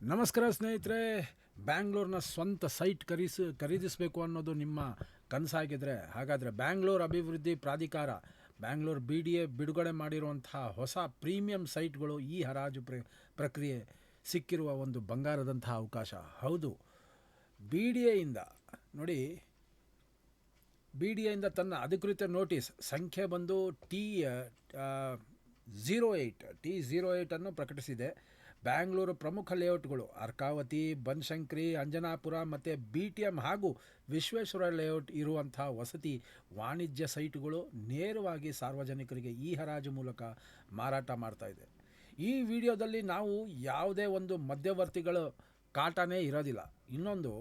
ನಮಸ್ಕಾರ ಸ್ನೇಹಿತರೆ. ಬ್ಯಾಂಗ್ಳೂರಿನ ಸ್ವಂತ ಸೈಟ್ ಖರೀದಿಸಬೇಕು ಅನ್ನೋದು ನಿಮ್ಮ ಕನಸಾಗಿದ್ದರೆ ಹಾಗಾದರೆ ಬ್ಯಾಂಗ್ಳೂರು ಅಭಿವೃದ್ಧಿ ಪ್ರಾಧಿಕಾರ ಬ್ಯಾಂಗ್ಳೂರು BDA ಬಿಡುಗಡೆ ಮಾಡಿರುವಂಥ ಹೊಸ ಪ್ರೀಮಿಯಂ ಸೈಟ್ಗಳು ಈ ಹರಾಜು ಪ್ರಕ್ರಿಯೆ ಸಿಕ್ಕಿರುವ ಒಂದು ಬಂಗಾರದಂಥ ಅವಕಾಶ. ಹೌದು, BDAಯಿಂದ ನೋಡಿ, BDAಯಿಂದ ತನ್ನ ಅಧಿಕೃತ ನೋಟಿಸ್ ಸಂಖ್ಯೆ ಬಂದು T08 ಅನ್ನು ಪ್ರಕಟಿಸಿದೆ. ಬ್ಯಾಂಗ್ಳೂರು ಪ್ರಮುಖ ಲೇಔಟ್ಗಳು ಅರ್ಕಾವತಿ, ಬನಶಂಕರಿ, ಅಂಜನಾಪುರ ಮತ್ತು BTM ಹಾಗೂ ವಿಶ್ವೇಶ್ವರ ಲೇಔಟ್ ಇರುವಂಥ ವಸತಿ ವಾಣಿಜ್ಯ ಸೈಟುಗಳು ನೇರವಾಗಿ ಸಾರ್ವಜನಿಕರಿಗೆ ಈ ಹರಾಜು ಮೂಲಕ ಮಾರಾಟ ಮಾಡ್ತಾಯಿದೆ. ಈ ವಿಡಿಯೋದಲ್ಲಿ ನಾವು ಯಾವುದೇ ಒಂದು ಮಧ್ಯವರ್ತಿಗಳ ಕಾಟನೇ ಇರೋದಿಲ್ಲ. ಇನ್ನೊಂದು,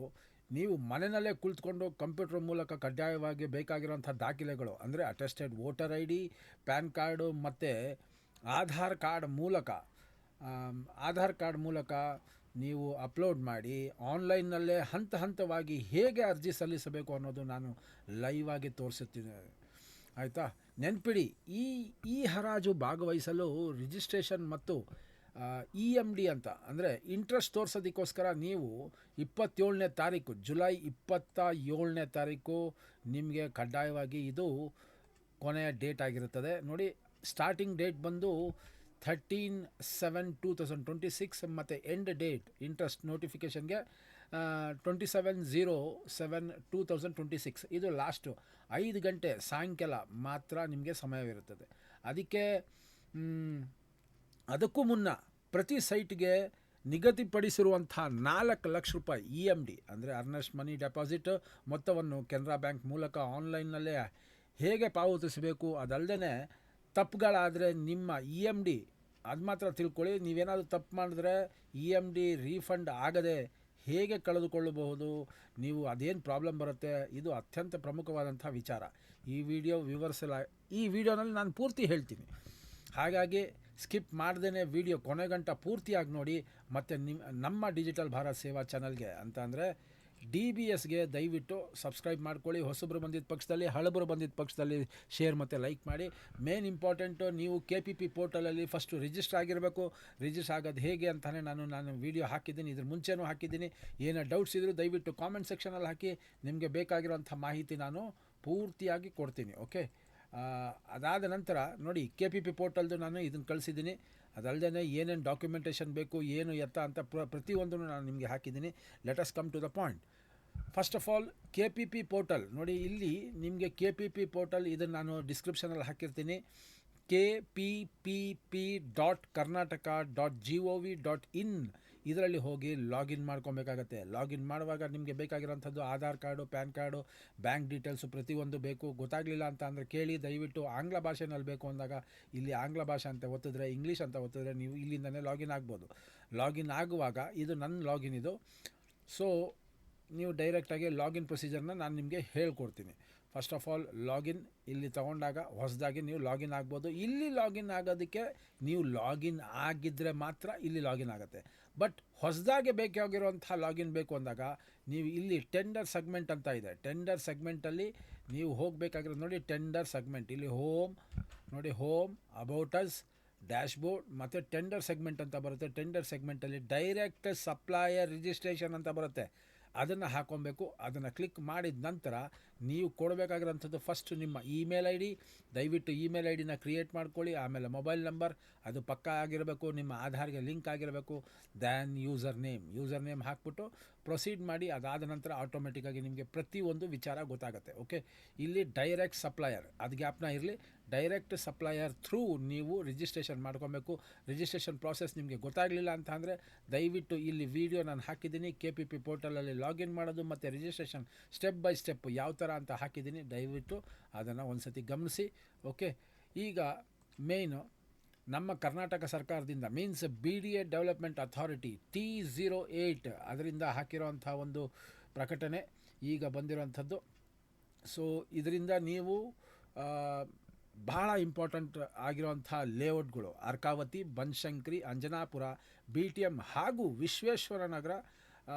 ನೀವು ಮನೆಯಲ್ಲೇ ಕುಳಿತುಕೊಂಡು ಕಂಪ್ಯೂಟರ್ ಮೂಲಕ ಕಡ್ಡಾಯವಾಗಿ ಬೇಕಾಗಿರೋಂಥ ದಾಖಲೆಗಳು ಅಂದರೆ attested voter ID, PAN card ಮತ್ತು ಆಧಾರ್ ಕಾರ್ಡ್ ಮೂಲಕ ನೀವು ಅಪ್ಲೋಡ್ ಮಾಡಿ ಆನ್ಲೈನ್ನಲ್ಲೇ ಹಂತ ಹಂತವಾಗಿ ಹೇಗೆ ಅರ್ಜಿ ಸಲ್ಲಿಸಬೇಕು ಅನ್ನೋದು ನಾನು ಲೈವ್ ಆಗಿ ತೋರಿಸುತ್ತೀನಿ. ಆಯಿತಾ? ನೆನಪಿಡಿ, ಈ ಹರಾಜು ಭಾಗವಹಿಸಲು ರಿಜಿಸ್ಟ್ರೇಷನ್ ಮತ್ತು EMD ಅಂತ ಅಂದರೆ ಇಂಟ್ರೆಸ್ಟ್ ತೋರಿಸೋದಕ್ಕೋಸ್ಕರ ನೀವು 27ನೇ ತಾರೀಕು ಜುಲೈ 27ನೇ ತಾರೀಕು ನಿಮಗೆ ಕಡ್ಡಾಯವಾಗಿ ಇದು ಕೊನೆಯ ಡೇಟ್ ಆಗಿರುತ್ತದೆ. ನೋಡಿ, ಸ್ಟಾರ್ಟಿಂಗ್ ಡೇಟ್ ಬಂದು 13/7/2026 ಮತ್ತು ಎಂಡ್ ಡೇಟ್ ಇಂಟ್ರೆಸ್ಟ್ ನೋಟಿಫಿಕೇಷನ್ಗೆ 27/07/2026. ಇದು ಲಾಸ್ಟು 5 ಗಂಟೆ ಸಾಯಂಕಾಲ ಮಾತ್ರ ನಿಮಗೆ ಸಮಯವಿರುತ್ತದೆ. ಅದಕ್ಕೂ ಮುನ್ನ ಪ್ರತಿ ಸೈಟ್ಗೆ ನಿಗದಿಪಡಿಸಿರುವಂಥ 4 ಲಕ್ಷ ರೂಪಾಯಿ EMD ಅಂದರೆ ಅರ್ನೆಸ್ಟ್ ಮನಿ ಡೆಪಾಸಿಟ್ ಮೊತ್ತವನ್ನು ಕೆನರಾ ಬ್ಯಾಂಕ್ ಮೂಲಕ ಆನ್ಲೈನ್ನಲ್ಲೇ ಹೇಗೆ ಪಾವತಿಸಬೇಕು, ಅದಲ್ಲದೆ ತಪ್ಪುಗಳಾದರೆ ನಿಮ್ಮ EMD ಅದು ಮಾತ್ರ ತಿಳ್ಕೊಳ್ಳಿ. ನೀವೇನಾದರೂ ತಪ್ಪು ಮಾಡಿದ್ರೆ EMD ರೀಫಂಡ್ ಆಗದೆ ಹೇಗೆ ಕಳೆದುಕೊಳ್ಳಬಹುದು, ನೀವು ಅದೇನು ಪ್ರಾಬ್ಲಮ್ ಬರುತ್ತೆ, ಇದು ಅತ್ಯಂತ ಪ್ರಮುಖವಾದಂಥ ವಿಚಾರ. ಈ ವಿಡಿಯೋನಲ್ಲಿ ನಾನು ಪೂರ್ತಿ ಹೇಳ್ತೀನಿ. ಹಾಗಾಗಿ ಸ್ಕಿಪ್ ಮಾಡ್ದೇ ವಿಡಿಯೋ ಕೊನೆಗಂಟ ಪೂರ್ತಿಯಾಗಿ ನೋಡಿ. ಮತ್ತು ನಮ್ಮ ಡಿಜಿಟಲ್ ಭಾರತ್ ಸೇವಾ ಚಾನಲ್ಗೆ ಅಂತ ಅಂದರೆ DBSಗೆ ದಯವಿಟ್ಟು ಸಬ್ಸ್ಕ್ರೈಬ್ ಮಾಡ್ಕೊಳ್ಳಿ. ಹೊಸಬ್ರು ಬಂದಿದ್ದ ಪಕ್ಷದಲ್ಲಿ, ಹಳಬರು ಬಂದಿದ್ದ ಪಕ್ಷದಲ್ಲಿ ಶೇರ್ ಮತ್ತು ಲೈಕ್ ಮಾಡಿ. ಮೇನ್ ಇಂಪಾರ್ಟೆಂಟು, ನೀವು KPP ಪೋರ್ಟಲಲ್ಲಿ ಫಸ್ಟು ರಿಜಿಸ್ಟರ್ ಆಗಿರಬೇಕು. ರಿಜಿಸ್ಟರ್ ಆಗೋದು ಹೇಗೆ ಅಂತಲೇ ನಾನು ವಿಡಿಯೋ ಹಾಕಿದ್ದೀನಿ, ಇದ್ರ ಮುಂಚೆನೂ ಹಾಕಿದ್ದೀನಿ. ಏನೋ ಡೌಟ್ಸ್ ಇದ್ದರೂ ದಯವಿಟ್ಟು ಕಾಮೆಂಟ್ ಸೆಕ್ಷನಲ್ಲಿ ಹಾಕಿ, ನಿಮಗೆ ಬೇಕಾಗಿರೋಂಥ ಮಾಹಿತಿ ನಾನು ಪೂರ್ತಿಯಾಗಿ ಕೊಡ್ತೀನಿ. ಓಕೆ, ಅದಾದ ನಂತರ ನೋಡಿ, KPP ಪೋರ್ಟಲ್ದು ನಾನು ಇದನ್ನು ಕಳಿಸಿದ್ದೀನಿ. ಅದಲ್ಲದೆ ಏನೇನು ಡಾಕ್ಯುಮೆಂಟೇಷನ್ ಬೇಕು, ಏನು ಎತ್ತ ಅಂತ ಪ್ರತಿಯೊಂದನ್ನು ನಾನು ನಿಮಗೆ ಹಾಕಿದ್ದೀನಿ. Let us come to the point. First of all, KPP portal ನೋಡಿ, ಇಲ್ಲಿ ನಿಮಗೆ KPP ಪೋರ್ಟಲ್ ಇದನ್ನು ನಾನು ಡಿಸ್ಕ್ರಿಪ್ಷನಲ್ಲಿ ಹಾಕಿರ್ತೀನಿ. kpp.karnataka.gov.in ಇದರಲ್ಲಿ ಹೋಗಿ ಲಾಗಿನ್ ಮಾಡ್ಕೊಬೇಕಾಗತ್ತೆ. ಲಾಗಿನ್ ಮಾಡುವಾಗ ನಿಮಗೆ ಬೇಕಾಗಿರೋಂಥದ್ದು Aadhaar card, PAN card, bank details ಪ್ರತಿಯೊಂದು ಬೇಕು. ಗೊತ್ತಾಗಲಿಲ್ಲ ಅಂತ ಅಂದರೆ ಕೇಳಿ. ದಯವಿಟ್ಟು ಆಂಗ್ಲ ಭಾಷೆನಲ್ಲಿ ಬೇಕು ಅಂದಾಗ ಇಲ್ಲಿ ಆಂಗ್ಲ ಭಾಷೆ ಅಂತ ಒತ್ತಿದ್ರೆ, ಇಂಗ್ಲೀಷ್ ಅಂತ ಒತ್ತಿದ್ರೆ ನೀವು ಇಲ್ಲಿಂದನೇ ಲಾಗಿನ್ ಆಗ್ಬೋದು. ಲಾಗಿನ್ ಆಗುವಾಗ ಇದು ನನ್ನ ಲಾಗಿನ್ ಇದು. ಸೊ ನೀವು ಡೈರೆಕ್ಟಾಗಿ ಲಾಗಿನ್ ಪ್ರೊಸೀಜರ್ನ ನಾನು ನಿಮಗೆ ಹೇಳ್ಕೊಡ್ತೀನಿ. ಫಸ್ಟ್ ಆಫ್ ಆಲ್, ಲಾಗಿನ್ ಇಲ್ಲಿ ತೊಗೊಂಡಾಗ ಹೊಸದಾಗಿ ನೀವು ಲಾಗಿನ್ ಆಗ್ಬೋದು. ಇಲ್ಲಿ ಲಾಗಿನ್ ಆಗೋದಕ್ಕೆ ನೀವು ಲಾಗಿನ್ ಆಗಿದ್ದರೆ ಮಾತ್ರ ಇಲ್ಲಿ ಲಾಗಿನ್ ಆಗುತ್ತೆ. ಬಟ್ ಹೊಸದಾಗಿ ಬೇಕಾಗಿರುವಂಥ ಲಾಗಿನ್ ಬೇಕು ಅಂದಾಗ ನೀವು ಇಲ್ಲಿ ಟೆಂಡರ್ ಸೆಗ್ಮೆಂಟ್ ಅಂತ ಇದೆ. ಟೆಂಡರ್ ಸೆಗ್ಮೆಂಟಲ್ಲಿ ನೀವು ಹೋಗಬೇಕಾಗಿರೋದು ನೋಡಿ, ಟೆಂಡರ್ ಸೆಗ್ಮೆಂಟ್ ಇಲ್ಲಿ ಹೋಮ್ ಅಬೌಟ್ ಅಸ್, ಡ್ಯಾಶ್ಬೋರ್ಡ್ ಮತ್ತು ಟೆಂಡರ್ ಸೆಗ್ಮೆಂಟ್ ಅಂತ ಬರುತ್ತೆ. ಟೆಂಡರ್ ಸೆಗ್ಮೆಂಟಲ್ಲಿ ಡೈರೆಕ್ಟ್ ಸಪ್ಲೈಯರ್ ರಿಜಿಸ್ಟ್ರೇಷನ್ ಅಂತ ಬರುತ್ತೆ. ಅದನ್ನು ಹಾಕ್ಕೊಬೇಕು. ಅದನ್ನು ಕ್ಲಿಕ್ ಮಾಡಿದ ನಂತರ ನೀವು ಕೊಡಬೇಕಾಗಿರೋಂಥದ್ದು ಫಸ್ಟ್ ನಿಮ್ಮ ಇಮೇಲ್ ID. ದಯವಿಟ್ಟು ಇಮೇಲ್ IDನ ಕ್ರಿಯೇಟ್ ಮಾಡ್ಕೊಳ್ಳಿ. ಆಮೇಲೆ ಮೊಬೈಲ್ ನಂಬರ್ ಅದು ಪಕ್ಕಾ ಆಗಿರಬೇಕು, ನಿಮ್ಮ ಆಧಾರ್ಗೆ ಲಿಂಕ್ ಆಗಿರಬೇಕು. ದ್ಯಾನ್ ಯೂಸರ್ ನೇಮ್ ಹಾಕ್ಬಿಟ್ಟು ಪ್ರೊಸೀಡ್ ಮಾಡಿ. ಅದಾದ ನಂತರ ಆಟೋಮೆಟಿಕ್ಕಾಗಿ ನಿಮಗೆ ಪ್ರತಿಯೊಂದು ವಿಚಾರ ಗೊತ್ತಾಗುತ್ತೆ. ಓಕೆ, ಇಲ್ಲಿ ಡೈರೆಕ್ಟ್ ಸಪ್ಲೈಯರ್ ಅದು ಗ್ಯಾಪ್ನ ಇರಲಿ. ಡೈರೆಕ್ಟ್ ಸಪ್ಲೈಯರ್ ಥ್ರೂ ನೀವು ರಿಜಿಸ್ಟ್ರೇಷನ್ ಮಾಡ್ಕೊಬೇಕು. ರಿಜಿಸ್ಟ್ರೇಷನ್ ಪ್ರಾಸೆಸ್ ನಿಮಗೆ ಗೊತ್ತಾಗಲಿಲ್ಲ ಅಂತ ಅಂದರೆ ದಯವಿಟ್ಟು ಇಲ್ಲಿ ವಿಡಿಯೋ ನಾನು ಹಾಕಿದ್ದೀನಿ. KPP ಪೋರ್ಟಲಲ್ಲಿ ಲಾಗಿನ್ ಮಾಡೋದು ಮತ್ತು ರಿಜಿಸ್ಟ್ರೇಷನ್ ಸ್ಟೆಪ್ ಬೈ ಸ್ಟೆಪ್ ಯಾವ ಥರ ಅಂತ ಹಾಕಿದ್ದೀನಿ. ದಯವಿಟ್ಟು ಅದನ್ನು ಒಂದು ಸತಿ ಗಮನಿಸಿ. ಓಕೆ, ಈಗ ಮೇಯ್ನು ನಮ್ಮ ಕರ್ನಾಟಕ ಸರ್ಕಾರದಿಂದ means BDA development authority T08 ಅದರಿಂದ ಹಾಕಿರೋಂಥ ಒಂದು ಪ್ರಕಟಣೆ ಈಗ ಬಂದಿರೋಂಥದ್ದು. ಸೊ ಇದರಿಂದ ನೀವು ಬಹಳ ಇಂಪಾರ್ಟೆಂಟ್ ಆಗಿರುವಂಥ ಲೇಔಟ್ಗಳು ಅರ್ಕಾವತಿ, ಬನಶಂಕರಿ, ಅಂಜನಾಪುರ, BTM ಹಾಗೂ ವಿಶ್ವೇಶ್ವರ ನಗರ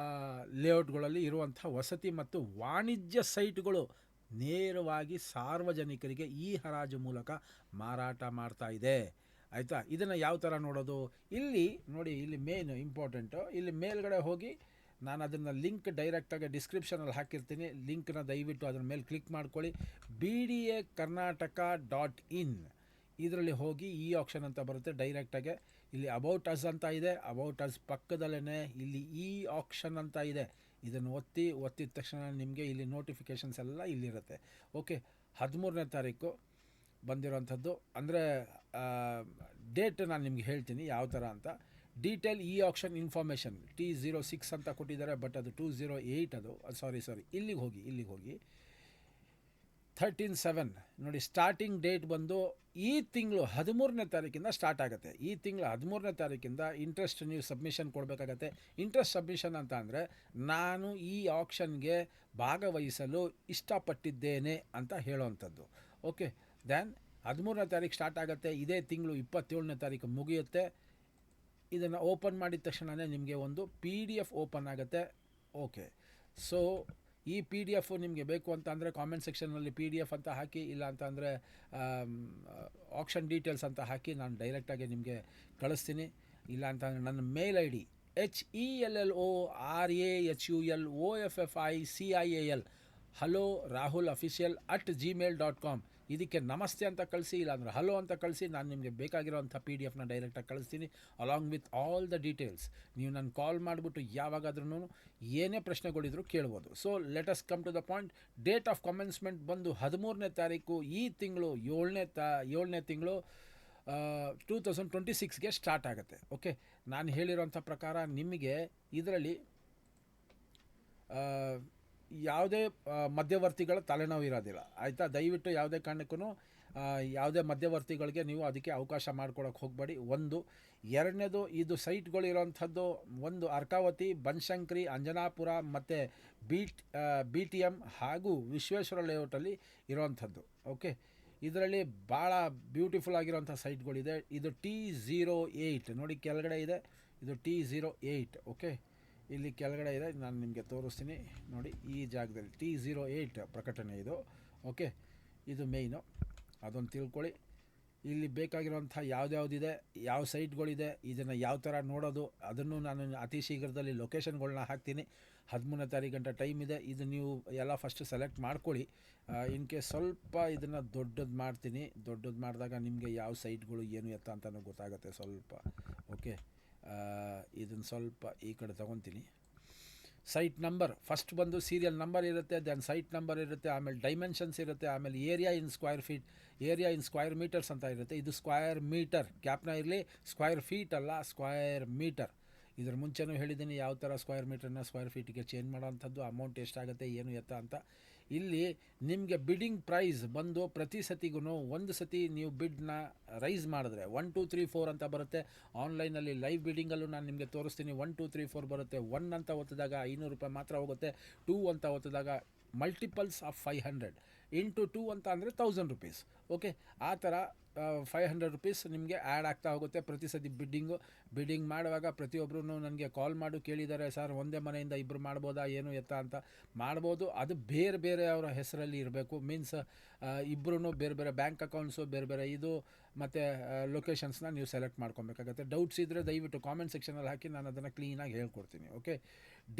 ಲೇಔಟ್ಗಳಲ್ಲಿ ಇರುವಂಥ ವಸತಿ ಮತ್ತು ವಾಣಿಜ್ಯ ಸೈಟ್ಗಳು ನೇರವಾಗಿ ಸಾರ್ವಜನಿಕರಿಗೆ ಈ ಹರಾಜು ಮೂಲಕ ಮಾರಾಟ ಮಾಡ್ತಾ ಇದೆ. ಆಯಿತಾ. ಇದನ್ನು ಯಾವ ಥರ ನೋಡೋದು, ಇಲ್ಲಿ ನೋಡಿ, ಇಲ್ಲಿ ಮೇನು ಇಂಪಾರ್ಟೆಂಟು, ಇಲ್ಲಿ ಮೇಲ್ಗಡೆ ಹೋಗಿ ನಾನು ಅದನ್ನು ಲಿಂಕ್ ಡೈರೆಕ್ಟಾಗಿ ಡಿಸ್ಕ್ರಿಪ್ಷನಲ್ಲಿ ಹಾಕಿರ್ತೀನಿ, ಲಿಂಕ್ನ ದಯವಿಟ್ಟು ಅದ್ರ ಮೇಲೆ ಕ್ಲಿಕ್ ಮಾಡ್ಕೊಳ್ಳಿ. BDAkarnataka.in ಇದರಲ್ಲಿ ಹೋಗಿ ಈ ಆಪ್ಷನ್ ಅಂತ ಬರುತ್ತೆ ಡೈರೆಕ್ಟಾಗೆ. ಇಲ್ಲಿ ಅಬೌಟ್ ಅಸ್ ಅಂತ ಇದೆ, ಅಬೌಟ್ ಅಸ್ ಪಕ್ಕದಲ್ಲೇ ಇಲ್ಲಿ ಈ ಆಪ್ಷನ್ ಅಂತ ಇದೆ, ಇದನ್ನು ಒತ್ತಿದ ತಕ್ಷಣ ನಿಮಗೆ ಇಲ್ಲಿ ನೋಟಿಫಿಕೇಷನ್ಸ್ ಎಲ್ಲ ಇಲ್ಲಿರುತ್ತೆ. ಓಕೆ, 13ನೇ ತಾರೀಕು ಬಂದಿರೋಂಥದ್ದು, ಅಂದರೆ ಡೇಟ್ ನಾನು ನಿಮ್ಗೆ ಹೇಳ್ತೀನಿ ಯಾವ ಥರ ಅಂತ. ಡೀಟೇಲ್ ಈ ಆಪ್ಷನ್ ಇನ್ಫಾರ್ಮೇಷನ್ T06 ಅಂತ ಕೊಟ್ಟಿದ್ದಾರೆ, ಬಟ್ ಅದು 208 ಅದು, ಸಾರಿ ಇಲ್ಲಿಗೆ ಹೋಗಿ 13/7 ನೋಡಿ. ಸ್ಟಾರ್ಟಿಂಗ್ ಡೇಟ್ ಬಂದು ಈ ತಿಂಗಳು 13ನೇ ತಾರೀಕಿಂದ ಸ್ಟಾರ್ಟ್ ಆಗುತ್ತೆ. ಈ ತಿಂಗಳು 13ನೇ ತಾರೀಕಿಂದ ಇಂಟ್ರೆಸ್ಟ್ ನೀವು ಸಬ್ಮಿಷನ್ ಕೊಡಬೇಕಾಗತ್ತೆ. ಇಂಟ್ರೆಸ್ಟ್ ಸಬ್ಮಿಷನ್ ಅಂತ ಅಂದರೆ ನಾನು ಈ ಆಪ್ಷನ್ಗೆ ಭಾಗವಹಿಸಲು ಇಷ್ಟಪಟ್ಟಿದ್ದೇನೆ ಅಂತ ಹೇಳೋವಂಥದ್ದು. ಓಕೆ, ದೆನ್ 13ನೇ ತಾರೀಕು ಸ್ಟಾರ್ಟ್ ಆಗುತ್ತೆ, ಇದೇ ತಿಂಗಳು 27ನೇ ತಾರೀಕು ಮುಗಿಯುತ್ತೆ. ಇದನ್ನು ಓಪನ್ ಮಾಡಿದ ತಕ್ಷಣವೇ ನಿಮಗೆ ಒಂದು PDF ಓಪನ್ ಆಗುತ್ತೆ. ಓಕೆ, ಸೊ ಈ PDF ನಿಮಗೆ ಬೇಕು ಅಂತ ಅಂದರೆ ಕಾಮೆಂಟ್ ಸೆಕ್ಷನ್ನಲ್ಲಿ PDF ಅಂತ ಹಾಕಿ, ಇಲ್ಲ ಅಂತ ಅಂದರೆ ಆಪ್ಷನ್ ಡೀಟೇಲ್ಸ್ ಅಂತ ಹಾಕಿ ನಾನು ಡೈರೆಕ್ಟಾಗಿ ನಿಮಗೆ ಕಳಿಸ್ತೀನಿ. ಇಲ್ಲ ಅಂತ ಅಂದರೆ ನನ್ನ ಮೇಲ್ ID HELLORAHULOFFICIAL HelloRahulOfficial@gmail.com ಇದಕ್ಕೆ ನಮಸ್ತೆ ಅಂತ ಕಳಿಸಿ, ಇಲ್ಲಾಂದರೆ ಹಲೋ ಅಂತ ಕಳಿಸಿ. ನಾನು ನಿಮಗೆ ಬೇಕಾಗಿರೋಂಥ PDF ಡೈರೆಕ್ಟಾಗಿ ಕಳಿಸ್ತೀನಿ along with all the details. ನೀವು ನಾನು ಕಾಲ್ ಮಾಡಿಬಿಟ್ಟು ಯಾವಾಗಾದ್ರೂ ಏನೇ ಪ್ರಶ್ನೆಗಳಿದ್ರು ಕೇಳ್ಬೋದು. So let us come to the point. Date of commencement ಬಂದು 13ನೇ ತಾರೀಕು, ಈ ತಿಂಗಳು 7ನೇ ತಿಂಗಳು 2026ಗೆ ಸ್ಟಾರ್ಟ್ ಆಗುತ್ತೆ. ಓಕೆ, ನಾನು ಹೇಳಿರೋಂಥ ಪ್ರಕಾರ ನಿಮಗೆ ಇದರಲ್ಲಿ ಯಾವುದೇ ಮಧ್ಯವರ್ತಿಗಳ ತಲೆನೋವು ಇರೋದಿಲ್ಲ, ಆಯಿತಾ. ದಯವಿಟ್ಟು ಯಾವುದೇ ಕಾರಣಕ್ಕೂ ಯಾವುದೇ ಮಧ್ಯವರ್ತಿಗಳಿಗೆ ನೀವು ಅದಕ್ಕೆ ಅವಕಾಶ ಮಾಡ್ಕೊಳಕ್ಕೆ ಹೋಗಬೇಡಿ. ಒಂದು. ಎರಡನೇದು, ಇದು ಸೈಟ್ಗಳಿರೋಂಥದ್ದು ಒಂದು ಅರ್ಕಾವತಿ, ಬನಶಂಕರಿ, ಅಂಜನಾಪುರ ಮತ್ತು BTM ಹಾಗೂ ವಿಶ್ವೇಶ್ವರ ಲೇಔಟಲ್ಲಿ ಇರೋವಂಥದ್ದು. ಓಕೆ, ಇದರಲ್ಲಿ ಭಾಳ ಬ್ಯೂಟಿಫುಲ್ ಆಗಿರೋಂಥ ಸೈಟ್ಗಳಿದೆ. ಇದು T08 ನೋಡಿ, ಕೆಳಗಡೆ ಇದೆ, ಇದು T08. ಓಕೆ, ಇಲ್ಲಿ ಕೆಳಗಡೆ ಇದೆ, ನಾನು ನಿಮಗೆ ತೋರಿಸ್ತೀನಿ ನೋಡಿ. ಈ ಜಾಗದಲ್ಲಿ T08 ಪ್ರಕಟಣೆ ಇದು. ಓಕೆ, ಇದು ಮೇಯ್ನು, ಅದೊಂದು ತಿಳ್ಕೊಳ್ಳಿ. ಇಲ್ಲಿ ಬೇಕಾಗಿರೋಂಥ ಯಾವ್ದ್ಯಾವುದಿದೆ, ಯಾವ ಸೈಟ್ಗಳಿದೆ, ಇದನ್ನು ಯಾವ ಥರ ನೋಡೋದು, ಅದನ್ನು ನಾನು ಅತಿ ಶೀಘ್ರದಲ್ಲಿ ಲೊಕೇಶನ್ಗಳನ್ನ ಹಾಕ್ತೀನಿ. 13ನೇ ತಾರೀಕು ಗಂಟೆ ಟೈಮ್ ಇದೆ. ಇದು ನೀವು ಎಲ್ಲ ಫಸ್ಟ್ ಸೆಲೆಕ್ಟ್ ಮಾಡ್ಕೊಳ್ಳಿ. ಇನ್ ಕೇಸ್ ಸ್ವಲ್ಪ ಇದನ್ನು ದೊಡ್ಡದು ಮಾಡ್ತೀನಿ, ದೊಡ್ಡದು ಮಾಡಿದಾಗ ನಿಮಗೆ ಯಾವ ಸೈಟ್ಗಳು ಏನು ಎತ್ತ ಅಂತಲೂ ಗೊತ್ತಾಗುತ್ತೆ ಸ್ವಲ್ಪ. ಓಕೆ, ಇದನ್ನು ಸ್ವಲ್ಪ ಈ ಕಡೆ ತೊಗೊತೀನಿ. ಸೈಟ್ ನಂಬರ್ ಫಸ್ಟ್ ಬಂದು ಸೀರಿಯಲ್ ನಂಬರ್ ಇರುತ್ತೆ, ದೆನ್ ಸೈಟ್ ನಂಬರ್ ಇರುತ್ತೆ, ಆಮೇಲೆ ಡೈಮೆನ್ಷನ್ಸ್ ಇರುತ್ತೆ, ಆಮೇಲೆ area in square feet, area in square metres ಅಂತ ಇರುತ್ತೆ. ಇದು ಸ್ಕ್ವೇರ್ ಮೀಟರ್, ಗ್ಯಾಪ್ನ ಇರಲಿ, ಸ್ಕ್ವೇರ್ ಫೀಟ್ ಅಲ್ಲ, ಸ್ಕ್ವೇರ್ ಮೀಟರ್. ಇದ್ರ ಮುಂಚೆನೂ ಹೇಳಿದ್ದೀನಿ ಯಾವ ಥರ ಸ್ಕ್ವೇರ್ ಮೀಟರ್ನ ಸ್ಕ್ವೇರ್ ಫೀಟಿಗೆ ಚೇಂಜ್ ಮಾಡೋವಂಥದ್ದು, ಅಮೌಂಟ್ ಎಷ್ಟಾಗುತ್ತೆ ಏನು ಎತ್ತ ಅಂತ. ಇಲ್ಲಿ ನಿಮಗೆ ಬಿಡ್ಡಿಂಗ್ ಪ್ರೈಸ್ ಬಂದು ಪ್ರತಿ ಸತಿಗೂ ಒಂದು ಸತಿ ನೀವು ಬಿಡ್ನ ರೈಸ್ ಮಾಡಿದ್ರೆ 1 2 3 4 ಅಂತ ಬರುತ್ತೆ. ಆನ್ಲೈನಲ್ಲಿ ಲೈವ್ ಬಿಡ್ಡಿಂಗಲ್ಲೂ ನಾನು ನಿಮಗೆ ತೋರಿಸ್ತೀನಿ. 1 2 3 4 ಬರುತ್ತೆ. 1 ಅಂತ ಒತ್ತಿದಾಗ 500 ರೂಪಾಯಿ ಮಾತ್ರ ಹೋಗುತ್ತೆ. 2 ಅಂತ ಒತ್ತಿದಾಗ ಮಲ್ಟಿಪಲ್ಸ್ ಆಫ್ 500 ಇಂಟು 2 ಅಂತ ಅಂದರೆ 1000 ರುಪೀಸ್. ಓಕೆ, ಆ ಥರ 500 ರುಪೀಸ್ ನಿಮಗೆ ಆ್ಯಡ್ ಆಗ್ತಾ ಹೋಗುತ್ತೆ ಪ್ರತಿ ಸತಿ ಬಿಡ್ಡಿಂಗ್ ಮಾಡುವಾಗ. ಪ್ರತಿಯೊಬ್ಬರೂ ನನಗೆ ಕಾಲ್ ಮಾಡಿ ಕೇಳಿದ್ದಾರೆ, ಸರ್ ಒಂದೇ ಮನೆಯಿಂದ ಇಬ್ಬರು ಮಾಡ್ಬೋದಾ ಏನು ಎತ್ತ ಅಂತ. ಮಾಡ್ಬೋದು, ಅದು ಬೇರೆ ಬೇರೆ ಅವರ ಹೆಸರಲ್ಲಿ ಇರಬೇಕು. ಮೀನ್ಸ್ ಇಬ್ಬರೂ ಬೇರೆ ಬೇರೆ ಬ್ಯಾಂಕ್ ಅಕೌಂಟ್ಸು, ಬೇರೆ ಬೇರೆ ಇದು ಮತ್ತು ಲೊಕೇಶನ್ಸ್ನ ನೀವು ಸೆಲೆಕ್ಟ್ ಮಾಡ್ಕೊಬೇಕಾಗತ್ತೆ. ಡೌಟ್ಸ್ ಇದ್ದರೆ ದಯವಿಟ್ಟು ಕಾಮೆಂಟ್ ಸೆಕ್ಷನಲ್ಲಿ ಹಾಕಿ, ನಾನು ಅದನ್ನು ಕ್ಲೀನಾಗಿ ಹೇಳ್ಕೊಡ್ತೀನಿ. ಓಕೆ,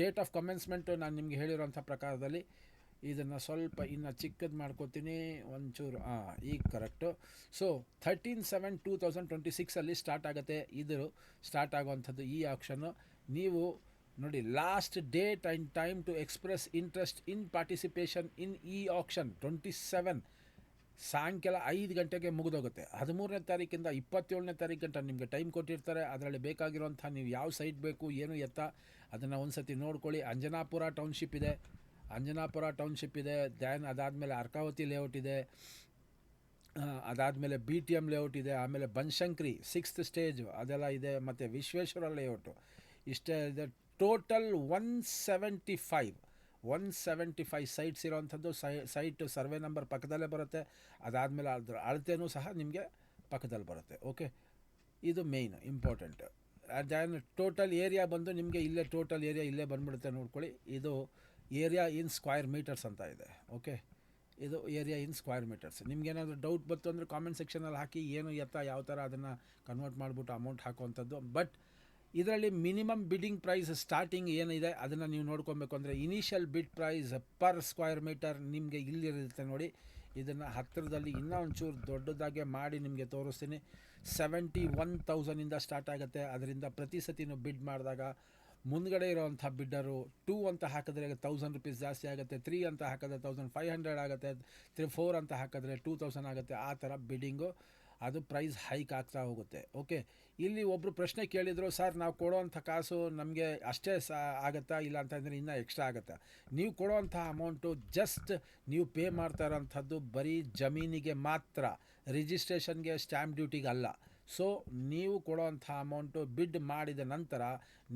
ಡೇಟ್ ಆಫ್ ಕಮೆನ್ಸ್ಮೆಂಟು ನಾನು ನಿಮಗೆ ಹೇಳಿರೋಂಥ ಪ್ರಕಾರದಲ್ಲಿ ಇದನ್ನು ಸ್ವಲ್ಪ ಇನ್ನು ಚಿಕ್ಕದು ಮಾಡ್ಕೋತೀನಿ ಒಂಚೂರು. ಈಗ ಕರೆಕ್ಟು. ಸೊ 13/7/2026 ಸ್ಟಾರ್ಟ್ ಆಗುತ್ತೆ. ಇದು ಸ್ಟಾರ್ಟ್ ಆಗುವಂಥದ್ದು ಈ ಆಪ್ಷನ್ನು. ನೀವು ನೋಡಿ, last date and time to express interest in participation in ಈ ಆಪ್ಷನ್ 27 ಸಾಯಂಕಾಲ 5 ಗಂಟೆಗೆ ಮುಗಿದೋಗುತ್ತೆ. 13ನೇ ತಾರೀಕಿಂದ 27ನೇ ತಾರೀಕು ಗಂಟ ನಿಮಗೆ ಟೈಮ್ ಕೊಟ್ಟಿರ್ತಾರೆ. ಅದರಲ್ಲಿ ಬೇಕಾಗಿರೋಂಥ ನೀವು ಯಾವ ಸೈಟ್ ಬೇಕು ಏನು ಎತ್ತ ಅದನ್ನು ಒಂದು ಸತಿ ನೋಡ್ಕೊಳ್ಳಿ. ಅಂಜನಾಪುರ ಟೌನ್ಶಿಪ್ ಇದೆ, ದ್ಯಾನ್ ಅದಾದಮೇಲೆ ಅರ್ಕಾವತಿ ಲೇಔಟ್ ಇದೆ, ಅದಾದಮೇಲೆ BTM ಲೇಔಟ್ ಇದೆ, ಆಮೇಲೆ ಬನಶಂಕರಿ 6th ಸ್ಟೇಜ್ ಅದೆಲ್ಲ ಇದೆ, ಮತ್ತು ವಿಶ್ವೇಶ್ವರ ಲೇಔಟು ಇಷ್ಟೇ ಇದೆ. ಟೋಟಲ್ 175 ಸೈಟ್ಸ್ ಇರೋವಂಥದ್ದು. ಸೈಟ್ ಸರ್ವೆ ನಂಬರ್ ಪಕ್ಕದಲ್ಲೇ ಬರುತ್ತೆ. ಅದಾದಮೇಲೆ ಅದ್ರ ಅಳತೆನೂ ಸಹ ನಿಮಗೆ ಪಕ್ಕದಲ್ಲಿ ಬರುತ್ತೆ. ಓಕೆ, ಇದು main important. Than total area ಬಂದು ನಿಮಗೆ ಇಲ್ಲೇ ಟೋಟಲ್ ಏರಿಯಾ ಇಲ್ಲೇ ಬಂದುಬಿಡುತ್ತೆ ನೋಡ್ಕೊಳ್ಳಿ. ಇದು ಏರಿಯಾ ಇನ್ ಸ್ಕ್ವೇರ್ ಮೀಟರ್ಸ್ ಅಂತ ಇದೆ. ಓಕೆ, ಇದು ಏರಿಯಾ ಇನ್ ಸ್ಕ್ವೇರ್ ಮೀಟರ್ಸ್. ನಿಮ್ಗೇನಾದರೂ ಡೌಟ್ ಬಂತು ಅಂದರೆ ಕಾಮೆಂಟ್ ಸೆಕ್ಷನಲ್ಲಿ ಹಾಕಿ, ಏನು ಎತ್ತ ಯಾವ ಥರ ಅದನ್ನು ಕನ್ವರ್ಟ್ ಮಾಡಿಬಿಟ್ಟು ಅಮೌಂಟ್ ಹಾಕುವಂಥದ್ದು. ಬಟ್ ಇದರಲ್ಲಿ ಮಿನಿಮಮ್ ಬಿಡ್ಡಿಂಗ್ ಪ್ರೈಸ್ ಸ್ಟಾರ್ಟಿಂಗ್ ಏನಿದೆ ಅದನ್ನು ನೀವು ನೋಡ್ಕೊಬೇಕು. ಅಂದರೆ ಇನಿಷಿಯಲ್ ಬಿಡ್ ಪ್ರೈಸ್ ಪರ್ ಸ್ಕ್ವೇರ್ ಮೀಟರ್ ನಿಮಗೆ ಇಲ್ಲಿರುತ್ತೆ ನೋಡಿ. ಇದನ್ನು ಹತ್ತಿರದಲ್ಲಿ ಇನ್ನೂ ಒಂಚೂರು ದೊಡ್ಡದಾಗೆ ಮಾಡಿ ನಿಮಗೆ ತೋರಿಸ್ತೀನಿ. 71,000ಇಂದ ಸ್ಟಾರ್ಟ್ ಆಗುತ್ತೆ. ಅದರಿಂದ ಪ್ರತಿ ಸತಿನೂ ಬಿಡ್ ಮಾಡಿದಾಗ ಮುಂದ್ಗಡೆ ಇರೋವಂಥ ಬಿಡ್ಡರು 2 ಅಂತ ಹಾಕಿದ್ರೆ 1000 ರೂಪೀಸ್ ಜಾಸ್ತಿ ಆಗುತ್ತೆ, 3 ಅಂತ ಹಾಕಿದ್ರೆ 1500 ಆಗುತ್ತೆ, 4 ಅಂತ ಹಾಕಿದ್ರೆ 2000 ಆಗುತ್ತೆ. ಆ ಥರ ಬಿಡ್ಡಿಂಗು ಅದು ಪ್ರೈಸ್ ಹೈಕ್ ಆಗ್ತಾ ಹೋಗುತ್ತೆ. ಓಕೆ, ಇಲ್ಲಿ ಒಬ್ಬರು ಪ್ರಶ್ನೆ ಕೇಳಿದರು, ಸರ್ ನಾವು ಕೊಡೋವಂಥ ಕಾಸು ನಮಗೆ ಅಷ್ಟೇ ಆಗುತ್ತಾ, ಇಲ್ಲ ಅಂತಂದರೆ ಇನ್ನೂ ಎಕ್ಸ್ಟ್ರಾ ಆಗುತ್ತಾ? ನೀವು ಕೊಡೋವಂಥ ಅಮೌಂಟು ಜಸ್ಟ್ ನೀವು ಪೇ ಮಾಡ್ತಾ ಇರೋಂಥದ್ದು ಬರೀ ಜಮೀನಿಗೆ ಮಾತ್ರ, ರಿಜಿಸ್ಟ್ರೇಷನ್ಗೆ, ಸ್ಟ್ಯಾಂಪ್ ಡ್ಯೂಟಿಗೆ ಅಲ್ಲ. ಸೊ ನೀವು ಕೊಡೋವಂಥ ಅಮೌಂಟು ಬಿಡ್ ಮಾಡಿದ ನಂತರ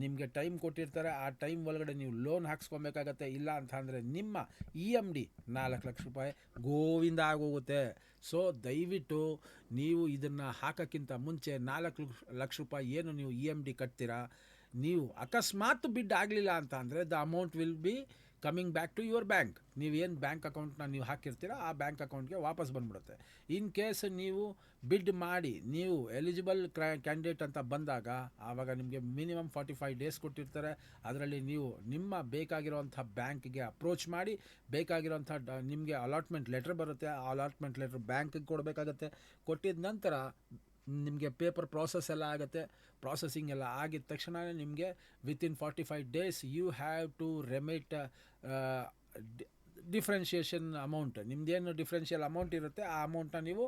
ನಿಮಗೆ ಟೈಮ್ ಕೊಟ್ಟಿರ್ತಾರೆ. ಆ ಟೈಮ್ ಒಳಗಡೆ ನೀವು ಲೋನ್ ಹಾಕ್ಸ್ಕೊಬೇಕಾಗತ್ತೆ. ಇಲ್ಲ ಅಂತ ಅಂದರೆ ನಿಮ್ಮ EMD 4 ಲಕ್ಷ ರೂಪಾಯಿ ಗೋವಿಂದ ಆಗೋಗುತ್ತೆ. ಸೊ ದಯವಿಟ್ಟು ನೀವು ಇದನ್ನು ಹಾಕೋಕ್ಕಿಂತ ಮುಂಚೆ 4 ಲಕ್ಷ ರೂಪಾಯಿ ಏನು ನೀವು EMD ಕಟ್ತೀರಾ, ನೀವು ಅಕಸ್ಮಾತ್ ಬಿಡ್ ಆಗಲಿಲ್ಲ ಅಂತ ಅಂದರೆ the amount will be coming back to your bank. ನೀವೇನು ಬ್ಯಾಂಕ್ ಅಕೌಂಟ್ನ ನೀವು ಹಾಕಿರ್ತೀರ ಆ ಬ್ಯಾಂಕ್ ಅಕೌಂಟ್ಗೆ ವಾಪಸ್ ಬಂದ್ಬಿಡುತ್ತೆ. ಇನ್ ಕೇಸ್ ನೀವು ಬಿಡ್ ಮಾಡಿ ನೀವು ಎಲಿಜಿಬಲ್ ಕ್ಯಾಂಡಿಡೇಟ್ ಅಂತ ಬಂದಾಗ ಆವಾಗ ನಿಮಗೆ ಮಿನಿಮಮ್ 45 ಡೇಸ್ ಕೊಟ್ಟಿರ್ತಾರೆ. ಅದರಲ್ಲಿ ನೀವು ನಿಮ್ಮ ಬೇಕಾಗಿರೋವಂಥ ಬ್ಯಾಂಕ್ಗೆ ಅಪ್ರೋಚ್ ಮಾಡಿ ಬೇಕಾಗಿರೋವಂಥ ನಿಮಗೆ ಅಲಾಟ್ಮೆಂಟ್ ಲೆಟ್ರ್ ಬರುತ್ತೆ. ಆ ಅಲಾಟ್ಮೆಂಟ್ ಲೆಟ್ರ್ ಬ್ಯಾಂಕಿಗೆ ಕೊಡಬೇಕಾಗತ್ತೆ. ಕೊಟ್ಟಿದ ನಂತರ ನಿಮಗೆ ಪೇಪರ್ ಪ್ರಾಸೆಸ್ ಎಲ್ಲ ಆಗುತ್ತೆ. ಪ್ರಾಸೆಸಿಂಗ್ ಎಲ್ಲ ಆಗಿದ ತಕ್ಷಣ ನಿಮಗೆ within 45 days you have to remit differentiation amount. ನಿಮ್ಮದೇನು ಡಿಫ್ರೆನ್ಷಿಯಲ್ ಅಮೌಂಟ್ ಇರುತ್ತೆ ಆ ಅಮೌಂಟನ್ನ ನೀವು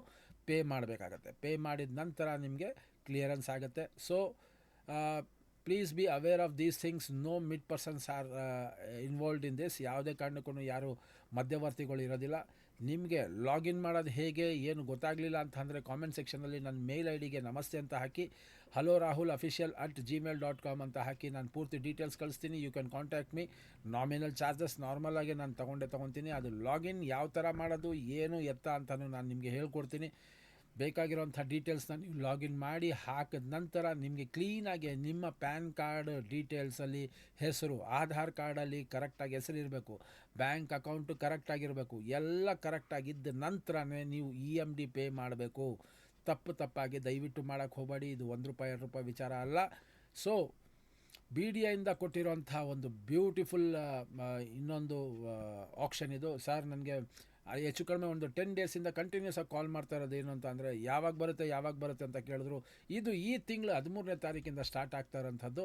ಪೇ ಮಾಡಬೇಕಾಗತ್ತೆ. ಪೇ ಮಾಡಿದ ನಂತರ ನಿಮಗೆ ಕ್ಲಿಯರೆನ್ಸ್ ಆಗುತ್ತೆ. So please be aware of these things. No mid persons are involved in this. ಯಾವುದೇ ಕಾರಣಕ್ಕೂ ಯಾರು ಮಧ್ಯವರ್ತಿಗಳು ಇರೋದಿಲ್ಲ. ನಿಮಗೆ ಲಾಗಿನ್ ಮಾಡೋದು ಹೇಗೆ ಏನು ಗೊತ್ತಾಗಲಿಲ್ಲ ಅಂತಂದರೆ ಕಾಮೆಂಟ್ ಸೆಕ್ಷನಲ್ಲಿ ನನ್ನ ಮೇಲ್ ಐಡಿಗೆ ನಮಸ್ತೆ ಅಂತ ಹಾಕಿ, ಹಲೋ ರಾಹುಲ್ ಅಫಿಷಿಯಲ್ @gmail.com ಅಂತ ಹಾಕಿ ನಾನು ಪೂರ್ತಿ ಡೀಟೇಲ್ಸ್ ಕಳಿಸ್ತೀನಿ. You can contact me. Nominal charges ನಾರ್ಮಲಾಗಿ ನಾನು ತೊಗೊತೀನಿ. ಅದು ಲಾಗಿನ್ ಯಾವ ಥರ ಮಾಡೋದು ಏನು ಎತ್ತ ಅಂತಲೂ ನಾನು ನಿಮಗೆ ಹೇಳ್ಕೊಡ್ತೀನಿ. ಬೇಕಾಗಿರೋಂಥ ಡೀಟೇಲ್ಸ್ನ ನೀವು ಲಾಗಿನ್ ಮಾಡಿ ಹಾಕಿದ ನಂತರ ನಿಮಗೆ ಕ್ಲೀನಾಗಿ ನಿಮ್ಮ ಪ್ಯಾನ್ ಕಾರ್ಡ್ ಡೀಟೇಲ್ಸಲ್ಲಿ ಹೆಸರು, ಆಧಾರ್ ಕಾರ್ಡಲ್ಲಿ ಕರೆಕ್ಟಾಗಿ ಹೆಸರಿರಬೇಕು, ಬ್ಯಾಂಕ್ ಅಕೌಂಟು ಕರೆಕ್ಟಾಗಿರಬೇಕು. ಎಲ್ಲ ಕರೆಕ್ಟಾಗಿದ್ದ ನಂತರನೇ ನೀವು EMD ಪೇ ಮಾಡಬೇಕು. ತಪ್ಪಾಗಿ ದಯವಿಟ್ಟು ಮಾಡೋಕ್ಕೆ ಹೋಗಬೇಡಿ. ಇದು ₹1 2 ವಿಚಾರ ಅಲ್ಲ. ಸೊ BDIಯಿಂದ ಕೊಟ್ಟಿರೋಂಥ ಒಂದು ಬ್ಯೂಟಿಫುಲ್ ಇನ್ನೊಂದು ಆಪ್ಷನ್ ಇದು. ಸರ್ ನನಗೆ ಹೆಚ್ಚು ಕಡಿಮೆ ಒಂದು 10 ಡೇಸಿಂದ ಕಂಟಿನ್ಯೂಸ್ ಆಗಿ ಕಾಲ್ ಮಾಡ್ತಾ ಇರೋದು ಏನು ಅಂತ ಅಂದರೆ ಯಾವಾಗ ಬರುತ್ತೆ ಅಂತ ಕೇಳಿದ್ರು. ಇದು ಈ ತಿಂಗಳು 13ನೇ ತಾರೀಕಿಂದ ಸ್ಟಾರ್ಟ್ ಆಗ್ತಾ ಇರೋಂಥದ್ದು.